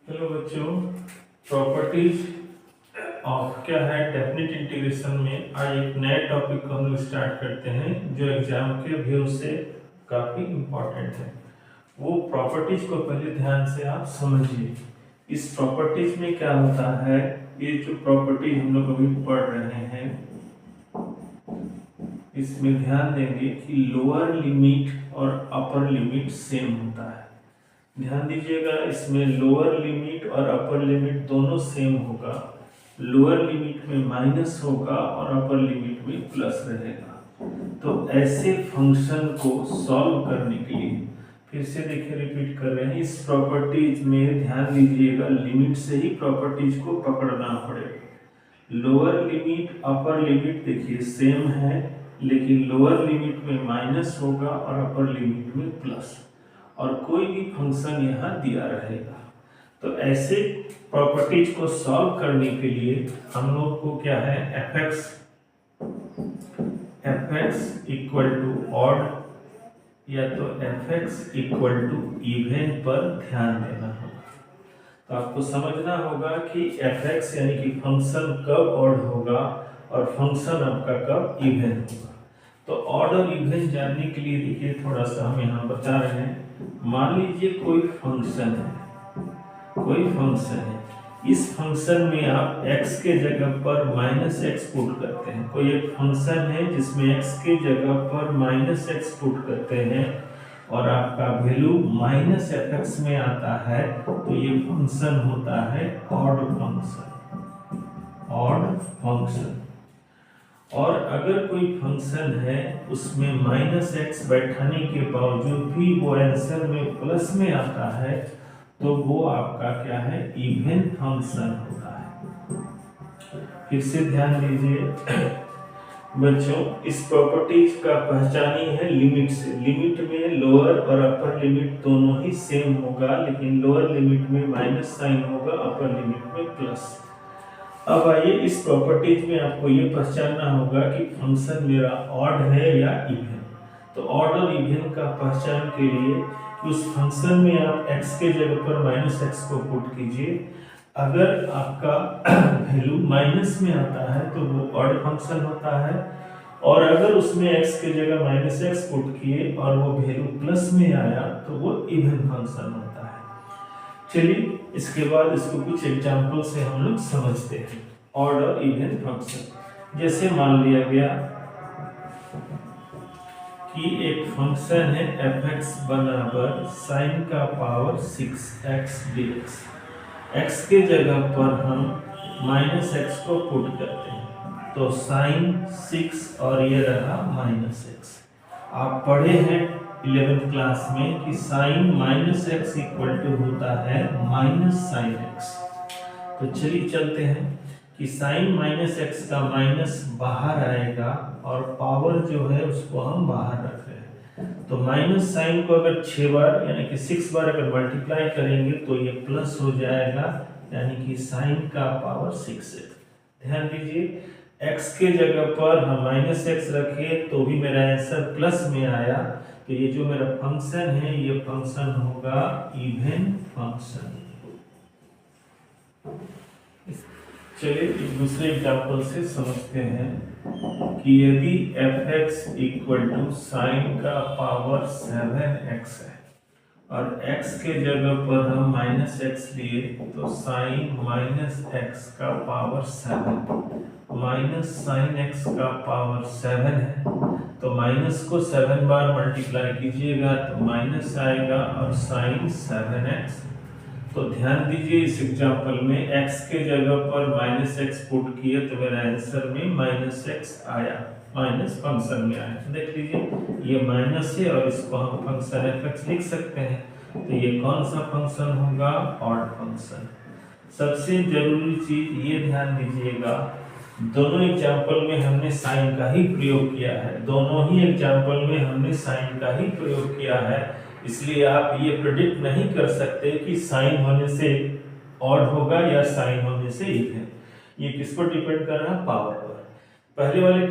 Hello बच्चों, properties of क्या है डेफिनेट इंटीग्रेशन में आज एक नए टॉपिक को हम स्टार्ट करते हैं जो एग्जाम के व्यू से काफ़ी इम्पोर्टेंट है। वो प्रॉपर्टीज को पहले ध्यान से आप समझिए। इस प्रॉपर्टीज में क्या होता है, ये जो प्रॉपर्टी हम लोग अभी पढ़ रहे हैं इसमें ध्यान देंगे कि लोअर लिमिट और अपर लिमिट सेम होता है। ध्यान दीजिएगा, इसमें लोअर लिमिट और अपर लिमिट दोनों सेम होगा। लोअर लिमिट में माइनस होगा और अपर लिमिट में प्लस रहेगा। तो ऐसे फंक्शन को सॉल्व करने के लिए फिर से देखिए, रिपीट कर रहे हैं, इस प्रॉपर्टीज में ध्यान दीजिएगा लिमिट से ही प्रॉपर्टीज को पकड़ना पड़ेगा। लोअर लिमिट अपर लिमिट देखिए सेम है, लेकिन लोअर लिमिट में माइनस होगा और अपर लिमिट में प्लस, और कोई भी फंक्शन यहाँ दिया रहेगा। तो ऐसे प्रॉपर्टीज को सॉल्व करने के लिए हम लोग को क्या है, fx इक्वल टू ऑड या तो fx इक्वल टू इवन पर ध्यान देना होगा। तो आपको समझना होगा कि fx यानी कि फंक्शन कब ऑड होगा और फंक्शन आपका कब इवन होगा। तो ऑड और इवन जानने के लिए देखिए थोड़ा सा हम यहाँ बता रहे हैं। मान लीजिए कोई फंक्शन है, इस फंक्शन में आप x के जगह पर माइनस एक्स पुट करते हैं। कोई एक फंक्शन है जिसमें x के जगह पर माइनस एक्स पुट करते हैं और आपका वैल्यू माइनस fx में आता है, तो ये फंक्शन होता है ऑड फंक्शन। और अगर कोई फंक्शन है उसमें माइनस एक्स बैठाने के बावजूद भी वो आंसर में प्लस में आता है, तो वो आपका क्या है, इवन फंक्शन होता है। फिर से ध्यान दीजिए बच्चों, इस प्रॉपर्टीज का पहचानी है लिमिट से। लिमिट में लोअर और अपर लिमिट दोनों ही सेम होगा, लेकिन लोअर लिमिट में माइनस साइन होगा, अपर लिमिट में प्लस। अब आइए, इस प्रॉपर्टीज में आपको ये पहचानना होगा कि फंक्शन मेरा ऑड है या इवन। तो ऑड और इवन का पहचान के लिए उस फंक्शन में आप x के जगह पर माइनस एक्स को पुट कीजिए। अगर आपका वैल्यू माइनस में आता है तो वो ऑड फंक्शन होता है, और अगर उसमें x के जगह माइनस एक्स पुट किए और वो वैल्यू प्लस में आया तो वो इवन फंक्शन होता है। चलिए इसके बाद इसको कुछ एग्जांपल से हम लोग समझते हैं ऑड और इवन फंक्शन। जैसे मान लिया गया कि एक फंक्शन है fx बराबर साइन का पावर 6x dx। x के जगह पर हम माइनस एक्स को पुट करते हैं, तो साइन 6 और ये रहा माइनस एक्स। आप पढ़े हैं 11th क्लास में कि sine minus x equal to होता है माइनस साइन एक्स। तो चलिए चलते हैं कि साइन माइनस एक्स का माइनस बाहर आएगा और पावर जो है उसको हम बाहर रख रहे हैं। तो माइनस साइन को अगर 6 बार यानी कि 6 बार अगर मल्टीप्लाई करेंगे तो ये प्लस हो जाएगा, यानी कि साइन का पावर 6 है। ध्यान दीजिए, x के जगह पर हम माइनस एक्स रखे तो भी मेरा आंसर प्लस में आया, तो ये जो मेरा फंक्शन है ये फंक्शन होगा इवन फंक्शन। चलिए एक दूसरे एग्जांपल से समझते हैं कि यदि fx इक्वल टू साइन का पावर 7x है और x के जगह पर हम माइनस एक्स लिए, तो साइन माइनस एक्स का पावर 7 माइनस साइन एक्स का पावर 7 है। तो माइनस को 7 बार मल्टीप्लाई कीजिएगा तो माइनस आएगा और साइन 7x। तो ध्यान दीजिए, इस एग्जांपल में x के जगह पर माइनस एक्स पुट किए तो मेरा आंसर में माइनस एक्स आया, माइनस फंक्शन में आया। देख लीजिए ये माइनस है और इसको हम फंक्शन fx लिख सकते हैं। तो ये कौन सा फंक्शन होगा, ऑड फंक्शन। सबसे जरूरी चीज ये ध्यान दीजिएगा, दोनों एग्जांपल में हमने साइन का ही प्रयोग किया है, दोनों ही एग्जांपल में हमने साइन का ही प्रयोग किया है। इसलिए आप ये प्रेडिक्ट नहीं कर सकते कि साइन होने से ऑड होगा या साइन होने से इवन। ये किस पर डिपेंड कर रहा है, पावर पर। पहले वाले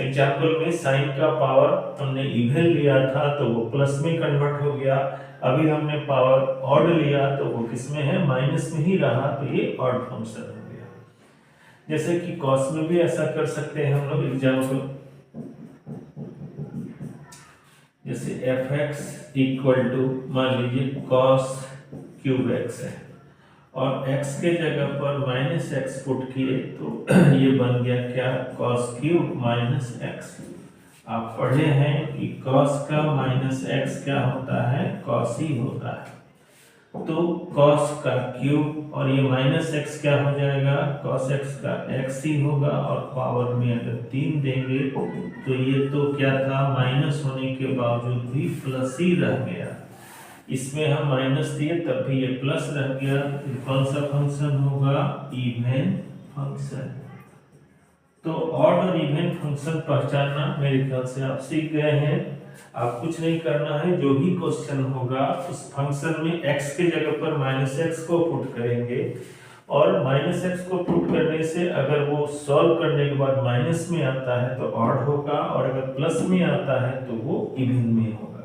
एग्जाम्पल में साइन का पावर हमने इवन लिया था तो वो प्लस में कन्वर्ट हो गया। अभी हमने पावर ऑड लिया तो वो किस में है, माइनस में ही रहा, तो ये ऑड फंक्शन हो गया। जैसे कि कॉस में भी ऐसा कर सकते हैं हम लोग एग्जाम्पल, जैसे एफ एक्स इक्वल टू मान लीजिए कॉस क्यूब एक्स है और x के जगह पर माइनस एक्स पुट किए तो ये बन गया क्या, cos क्यूब माइनस एक्स। आप पढ़े हैं कि cos का माइनस एक्स क्या होता है, cos ही होता है। तो cos का क्यूब और ये माइनस एक्स क्या हो जाएगा, cos एक्स का x ही होगा, और पावर में अगर 3 देंगे तो ये तो क्या था, माइनस होने के बावजूद भी प्लस ही रह गया। इसमें हम माइनस दिए तब भी ये प्लस रह गया। कौन सा फंक्शन होगा, इवन फंक्शन। तो ऑड और इवन फंक्शन पहचानना मेरे ख्याल से आप सीख गए हैं। आप कुछ नहीं करना है, जो भी क्वेश्चन होगा उस फंक्शन में x के जगह पर माइनस एक्स को पुट करेंगे और माइनस एक्स को पुट करने से अगर वो सॉल्व करने के बाद माइनस में आता है तो ऑड होगा और अगर प्लस में आता है तो वो इवन में होगा।